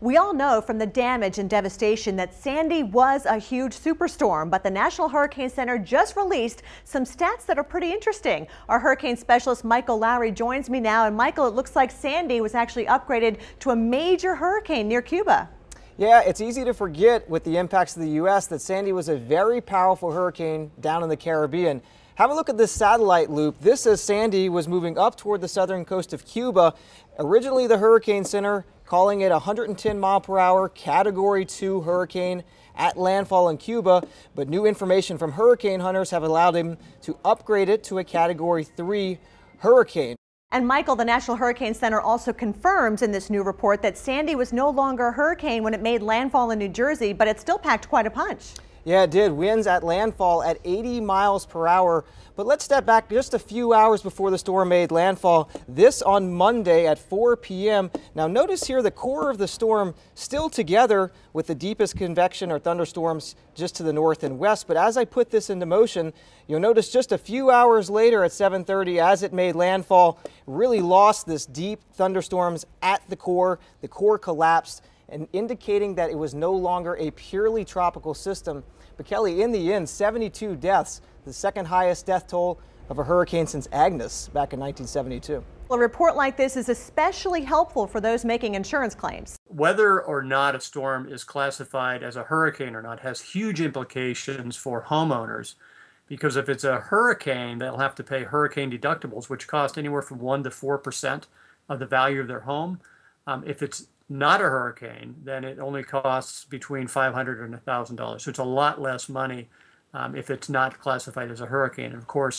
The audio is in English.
We all know from the damage and devastation that Sandy was a huge superstorm, but the National Hurricane Center just released some stats that are pretty interesting. Our hurricane specialist Michael Lowry joins me now. And Michael, it looks like Sandy was actually upgraded to a major hurricane near Cuba. Yeah, it's easy to forget with the impacts of the U.S. that Sandy was a very powerful hurricane down in the Caribbean. Have a look at this satellite loop. This says Sandy was moving up toward the southern coast of Cuba. Originally, the Hurricane Center calling it a 110-mile-per-hour Category 2 hurricane at landfall in Cuba, but new information from hurricane hunters have allowed him to upgrade it to a Category 3 hurricane. And Michael, the National Hurricane Center also confirms in this new report that Sandy was no longer a hurricane when it made landfall in New Jersey, but it still packed quite a punch. Yeah, it did. Winds at landfall at 80 miles per hour. But let's step back just a few hours before the storm made landfall. This on Monday at 4 p.m. Now notice here the core of the storm still together with the deepest convection or thunderstorms just to the north and west. But as I put this into motion, you'll notice just a few hours later at 7:30 as it made landfall, really lost this deep thunderstorms at the core. The core collapsed, and indicating that it was no longer a purely tropical system. But Kelly, in the end, 72 deaths, the second highest death toll of a hurricane since Agnes back in 1972. Well, a report like this is especially helpful for those making insurance claims. Whether or not a storm is classified as a hurricane or not has huge implications for homeowners, because if it's a hurricane, they'll have to pay hurricane deductibles, which cost anywhere from 1% to 4% of the value of their home. If it's not a hurricane, then it only costs between $500 and $1,000. So it's a lot less money if it's not classified as a hurricane. And of course,